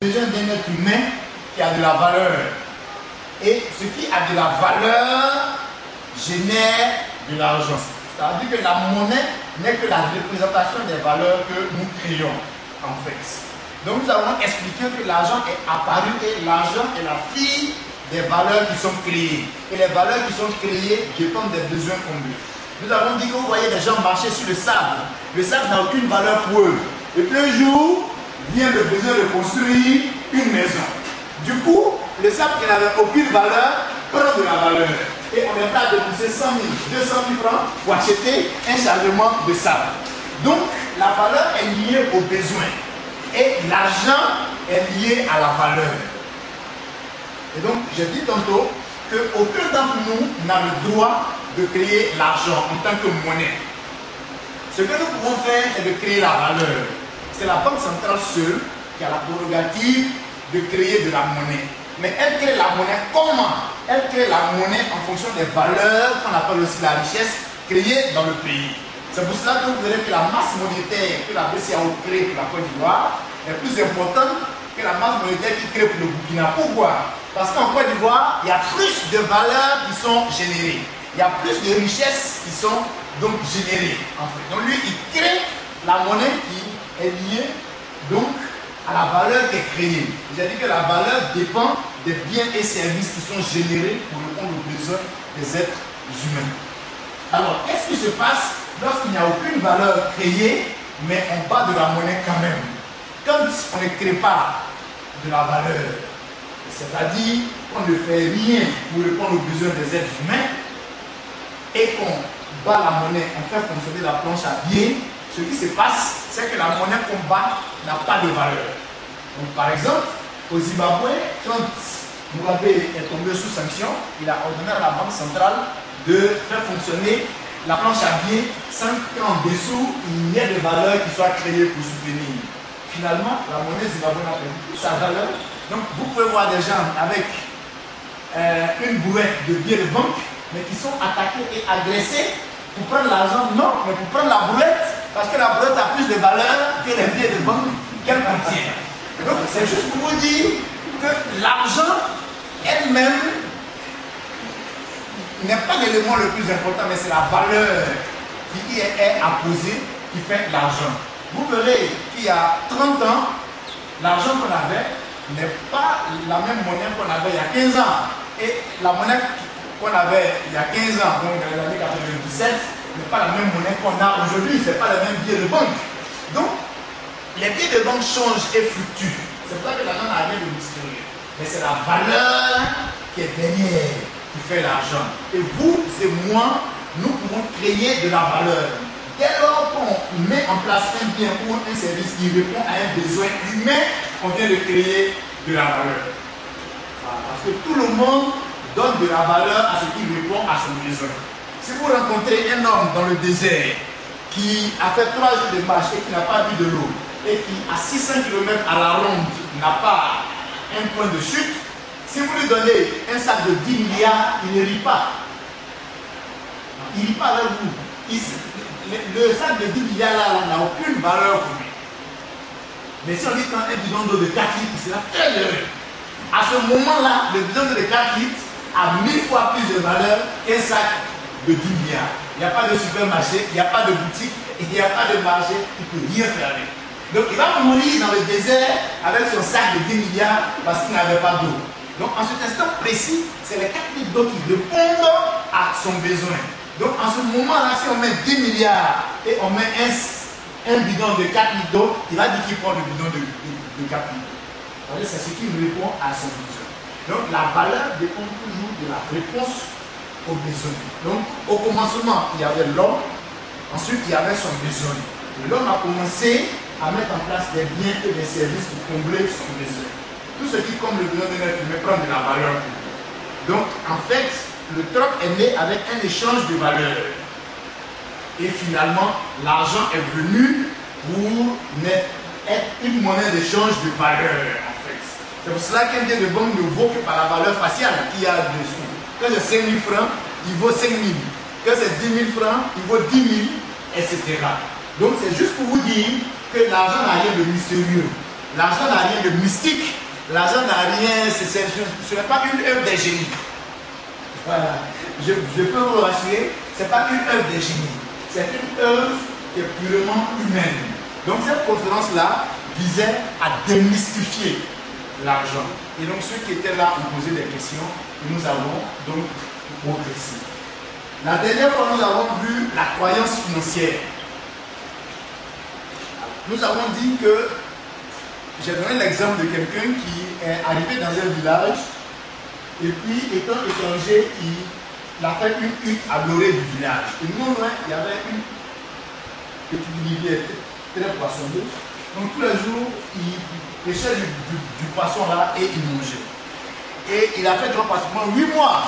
besoin d'un être humain qui a de la valeur. Et ce qui a de la valeur génère de l'argent. C'est-à-dire que la monnaie n'est que la représentation des valeurs que nous créons, en fait. Donc nous avons expliqué que l'argent est apparu et l'argent est la fille des valeurs qui sont créées. Et les valeurs qui sont créées dépendent des besoins communs. Nous avons dit que vous voyez des gens marcher sur le sable. Le sable n'a aucune valeur pour eux. Et puis un jour, vient le besoin de construire une maison. Du coup, le sable qui n'avait aucune valeur prend de la valeur. Et on est prêt à débourser 100 000, 200 000 francs pour acheter un chargement de sable. Donc, la valeur est liée au besoin. Et l'argent est lié à la valeur. Et donc, j'ai dit tantôt qu'aucun d'entre nous n'a le droit de créer l'argent en tant que monnaie. Ce que nous pouvons faire est de créer la valeur. C'est la Banque centrale seule qui a la prérogative de créer de la monnaie. Mais elle crée la monnaie comment? Elle crée la monnaie en fonction des valeurs qu'on appelle aussi la richesse créée dans le pays. C'est pour cela que vous verrez que la masse monétaire que la BCEAO crée pour la Côte d'Ivoire est plus importante que la masse monétaire qui crée pour le Burkina. Pourquoi? Parce qu'en Côte d'Ivoire, il y a plus de valeurs qui sont générées. Il y a plus de richesses qui sont donc générées. En fait. Donc lui, il crée la monnaie qui est liée donc à la valeur qui est créée. J'ai dit que la valeur dépend des biens et services qui sont générés pour répondre aux besoins des êtres humains. Alors, qu'est-ce qui se passe lorsqu'il n'y a aucune valeur créée, mais on bat de la monnaie quand même? Quand on ne crée pas de la valeur, c'est-à-dire qu'on ne fait rien pour répondre aux besoins des êtres humains, et qu'on bat la monnaie, on fait fonctionner la planche à billets, ce qui se passe, c'est que la monnaie qu'on bat n'a pas de valeur. Donc, par exemple, au Zimbabwe, quand Mugabe est tombé sous sanction, il a ordonné à la Banque centrale de faire fonctionner la planche à billets sans qu'en dessous, il n'y ait de valeur qui soit créée pour soutenir. Finalement, la monnaie zimbabwéenne a perdu toute sa valeur. Donc, vous pouvez voir des gens avec une brouette de billets de banque, mais qui sont attaqués et agressés pour prendre l'argent, non, mais pour prendre la brouette, parce que la brouette a plus de valeur que les billets de banque qu'elle contient. Donc c'est juste pour vous dire que l'argent elle-même n'est pas l'élément le plus important, mais c'est la valeur qui y est apposée qui fait l'argent. Vous verrez qu'il y a 30 ans, l'argent qu'on avait n'est pas la même monnaie qu'on avait il y a 15 ans. Et la monnaie qu'on avait il y a 15 ans, donc dans les années 97, n'est pas la même monnaie qu'on a aujourd'hui, ce n'est pas le même billet de banque. Donc, les billets de banque changent et fluctuent. C'est pour ça que l'argent n'a rien de mystérieux. Mais c'est la valeur qui est derrière qui fait l'argent. Et vous et moi, nous pouvons créer de la valeur. Dès lors qu'on met en place un bien ou un service qui répond à un besoin humain, on vient de créer de la valeur. Parce que tout le monde donne de la valeur à ce qui répond à son besoin. Si vous rencontrez un homme dans le désert qui a fait 3 jours de marche et qui n'a pas bu de l'eau et qui à 600 km à la ronde n'a pas un point de chute, si vous lui donnez un sac de 10 milliards, il ne rit pas. Il ne rit pas avec vous. Le sac de 10 milliards là n'a aucune valeur pour lui. Mais si on lui prend un bidon d'eau de 4 litres, il sera très heureux. À ce moment-là, le bidon d'eau de 4 litres a 1000 fois plus de valeur qu'un sac de 10 milliards. Il n'y a pas de supermarché, il n'y a pas de boutique, il n'y a pas de marché, il ne peut rien faire avec. Donc il va mourir dans le désert avec son sac de 10 milliards parce qu'il n'avait pas d'eau. Donc en cet instant précis, c'est les 4 litres d'eau qui répondent à son besoin. Donc en ce moment-là, si on met 10 milliards et on met un bidon de 4 litres d'eau, il va dire qu'il prend le bidon de 4 litres. C'est ce qui répond à son besoin. Donc la valeur dépend toujours de la réponse aux besoins. Donc au commencement, il y avait l'homme, ensuite il y avait son besoin. L'homme a commencé à mettre en place des biens et des services pour combler son besoin. Tout ce qui comble le besoin de l'être humain prend de la valeur. Donc en fait, le troc est né avec un échange de valeurs. Et finalement, l'argent est venu pour être une monnaie d'échange de valeurs. C'est pour cela qu'un billet de banque ne vaut que par la valeur faciale qu'il y a dessous. Quand c'est 5 000 francs, il vaut 5 000. Quand c'est 10 000 francs, il vaut 10 000, etc. Donc c'est juste pour vous dire que l'argent n'a rien de mystérieux. L'argent n'a rien de mystique. L'argent n'a rien, ce n'est pas une œuvre des génies. Voilà. Je peux vous rassurer, ce n'est pas une œuvre des génies. C'est une œuvre qui est purement humaine. Donc cette conférence-là visait à démystifier l'argent. Et donc ceux qui étaient là ont posé des questions et nous avons donc progressé. La dernière fois, nous avons vu la croyance financière. Nous avons dit que, j'ai donné l'exemple de quelqu'un qui est arrivé dans un village et puis étant étranger, il a fait une hutte à l'orée du village. Et non loin, il y avait une petite rivière très poissonneuse. Donc tous les jours, il pêchait du poisson là et il mangeait. Et il a fait pratiquement 8 mois.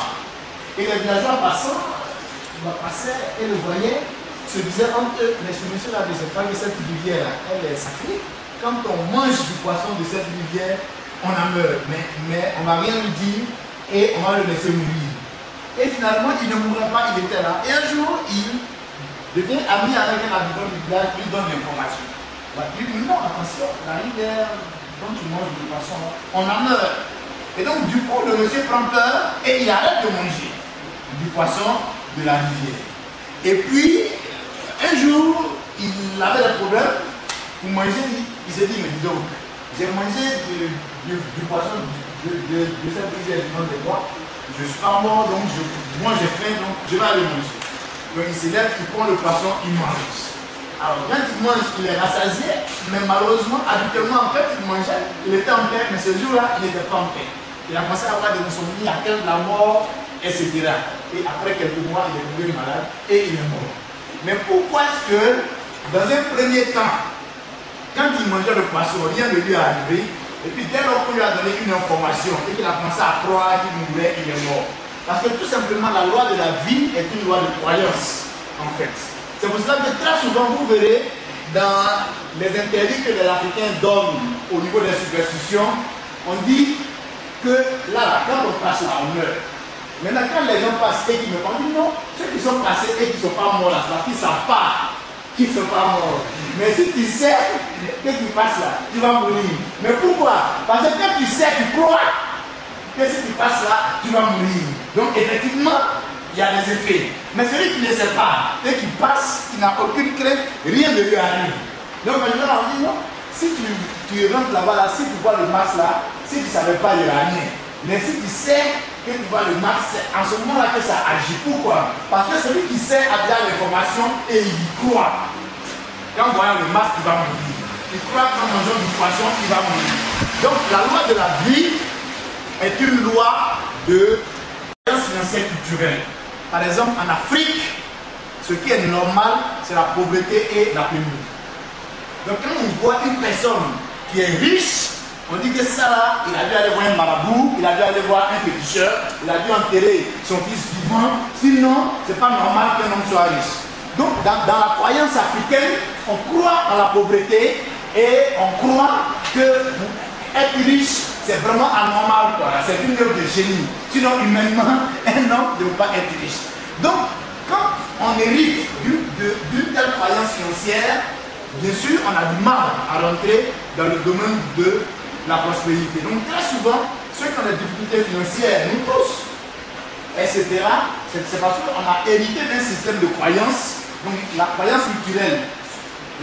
Et les villageois passaient et le voyaient, se disaient entre eux, mais ce monsieur-là ne sait pas que cette rivière, elle est sacrée. Quand on mange du poisson de cette rivière, on en meurt. Mais on ne va rien lui dire et on va le laisser mourir. Et finalement, il ne mourra pas, il était là. Et un jour, il devient ami avec un habitant du village, il donne l'information. Il dit non, attention, la rivière dont tu manges du poisson, on en meurt. Et donc, du coup, le monsieur prend peur et il arrête de manger du poisson de la rivière. Et puis, un jour, il avait des problèmes pour manger. Il s'est dit, mais dis donc, j'ai mangé du poisson de cette rivière du nom de moi. Je suis pas mort, donc moi j'ai faim, donc je vais aller manger. Donc il se lève, il prend le poisson, il mange. Alors quand il mange, il est rassasié, mais malheureusement, habituellement en fait, il mangeait, il était en paix, mais ce jour-là, il n'était pas en paix. Il a commencé à avoir des insomnies, à craindre la mort, etc. Et après quelques mois, il est devenu malade et il est mort. Mais pourquoi est-ce que, dans un premier temps, quand il mangeait le poisson, rien ne lui est arrivé, et puis dès lors qu'on lui a donné une information et qu'il a commencé à croire qu'il mourrait, il est mort. Parce que tout simplement, la loi de la vie est une loi de croyance, en fait. C'est pour cela que très souvent, vous verrez, dans les interdits que les Africains donnent au niveau des superstitions, on dit que là, quand on passe là, on meurt. Maintenant, quand les gens passent et qu'ils me parlent, non, ceux qui sont passés et qui ne sont pas morts là, c'est parce qu'ils ne savent pas qu'ils ne sont pas morts. Mais si tu sais que tu passes là, tu vas mourir. Mais pourquoi? Parce que quand tu sais, tu crois que si tu passes là, tu vas mourir. Donc effectivement, il y a des effets. Mais celui qui ne sait pas et qui passe, qui n'a aucune crainte, rien ne lui arrive. Donc maintenant, on dit non, si tu rentres là-bas, là, si tu vois le masque là, si tu ne savais pas, il n'y aura rien. Mais si tu sais que tu vois le masque, c'est en ce moment-là que ça agit. Pourquoi? Parce que celui qui sait a déjà l'information et il y croit. Quand voyant le masque, il va mourir. Il croit qu'en mangeant du poisson, il va mourir. Donc la loi de la vie est une loi de croyance financière culturelle. Par exemple, en Afrique, ce qui est normal, c'est la pauvreté et la pénurie. Donc quand on voit une personne qui est riche, on dit que ça là, il a dû aller voir un marabout, il a dû aller voir un féticheur, il a dû enterrer son fils vivant, sinon, ce n'est pas normal qu'un homme soit riche. Donc, dans la croyance africaine, on croit en la pauvreté et on croit que être riche, c'est vraiment anormal. C'est une œuvre de génie. Sinon, humainement, un homme ne peut pas être riche. Donc, quand on hérite d'une telle croyance financière, bien sûr, on a du mal à rentrer dans le domaine de la prospérité. Donc, très souvent, ceux qui ont des difficultés financières, nous tous, etc., c'est parce qu'on a hérité d'un système de croyance. Donc la croyance culturelle,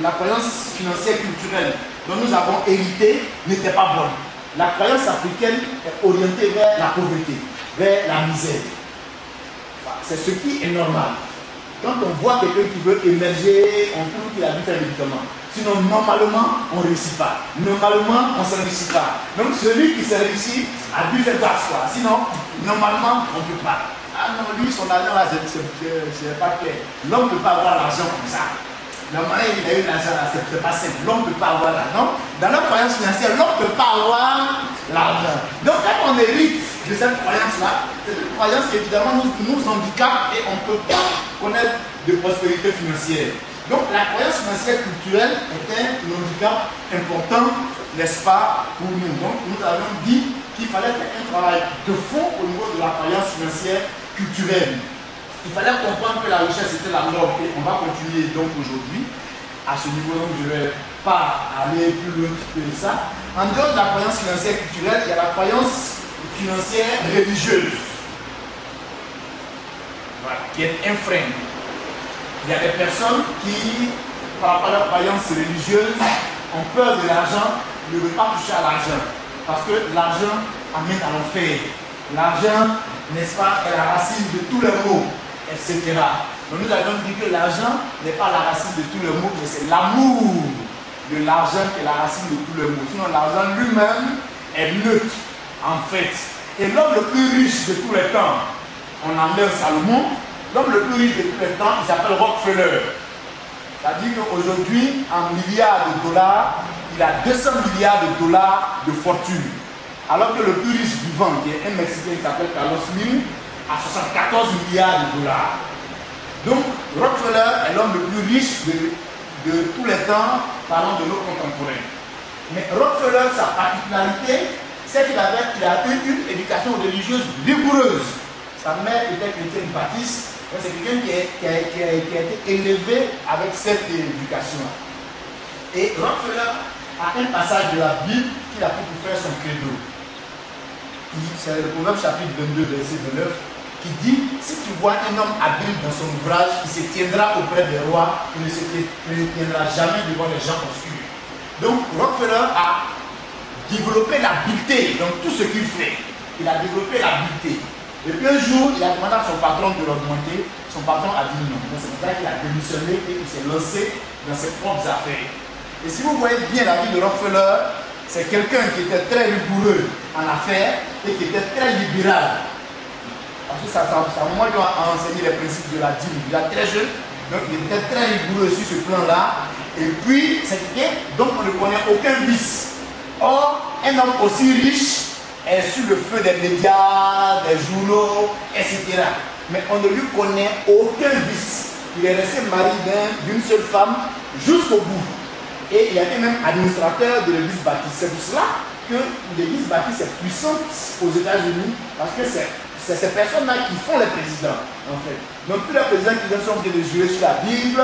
la croyance financière culturelle dont nous avons hérité n'était pas bonne. La croyance africaine est orientée vers la pauvreté, vers la misère. C'est ce qui est normal. Quand on voit quelqu'un qui veut émerger, on trouve qu'il a dû faire le médicament. Sinon, normalement, on ne réussit pas. Normalement, on ne s'enrichit pas. Donc, celui qui s'enrichit a dû faire grâce. Sinon, normalement, on ne peut pas. Ah non, lui, son argent là, c'est pas clair. L'homme ne peut pas avoir l'argent comme ça. Normalement, il a eu l'argent là, c'est pas simple. L'homme ne peut pas avoir l'argent. Dans la croyance financière, l'homme ne peut pas avoir l'argent. Donc, quand on hérite de cette croyance-là, c'est une croyance qui évidemment nous handicape et on ne peut pas connaître de prospérité financière. Donc, la croyance financière culturelle est un handicap important, n'est-ce pas, pour nous. Donc, nous avons dit qu'il fallait faire un travail de fond au niveau de la croyance financière culturelle. Il fallait comprendre que la richesse était la norme et on va continuer donc aujourd'hui à ce niveau. Donc je vais pas aller plus loin que ça. En dehors de la croyance financière culturelle, il y a la croyance financière religieuse, voilà, qui est un frein. Il y a des personnes qui, par rapport à leur croyance religieuse, ont peur de l'argent, ne veulent pas toucher à l'argent, parce que l'argent amène à l'enfer. L'argent, n'est-ce pas, est la racine de tous les maux, etc. Donc nous avons dit que l'argent n'est pas la racine de tous les maux, mais c'est l'amour de l'argent qui est la racine de tous les maux. Sinon l'argent lui-même est neutre, en fait. Et l'homme le plus riche de tous les temps, on enlève Salomon, l'homme le plus riche de tous les temps, il s'appelle Rockefeller. C'est-à-dire qu'aujourd'hui, en milliards de dollars, il a 200 milliards de dollars de fortune. Alors que le plus riche vivant, qui est un Mexicain qui s'appelle Carlos Slim, a 74 milliards de dollars. Donc, Rockefeller est l'homme le plus riche de tous les temps, parlant de nos contemporains. Mais Rockefeller, sa particularité, c'est qu'il a eu une éducation religieuse rigoureuse. Sa mère était chrétienne baptiste, c'est quelqu'un qui a été élevé avec cette éducation. Et Rockefeller a un passage de la Bible qu'il a pris pour faire son credo. C'est le Proverbe chapitre 22, verset 29, qui dit: si tu vois un homme habile dans son ouvrage, il se tiendra auprès des rois, il ne se tiendra jamais devant les gens obscurs. Donc Rockefeller a développé l'habileté dans tout ce qu'il fait. Il a développé l'habileté. Et puis un jour, il a demandé à son patron de l'augmenter. Son patron a dit non. C'est pour ça qu'il a démissionné et il s'est lancé dans ses propres affaires. Et si vous voyez bien la vie de Rockefeller, c'est quelqu'un qui était très rigoureux en affaires et qui était très libéral. Parce que c'est à un moment qu'il a enseigné les principes de la dîme. Il est très jeune, donc il était très rigoureux sur ce plan-là. Et puis, c'est quelqu'un dont on ne connaît aucun vice. Or, un homme aussi riche est sur le feu des médias, des journaux, etc. Mais on ne lui connaît aucun vice. Il est resté marié d'une seule femme jusqu'au bout. Et il a été même administrateur de l'église baptiste. C'est pour cela que l'église baptiste est puissante aux États-Unis, parce que c'est ces personnes-là qui font les présidents, en fait. Donc tous les présidents qui viennent sont obligés de jouer sur la Bible.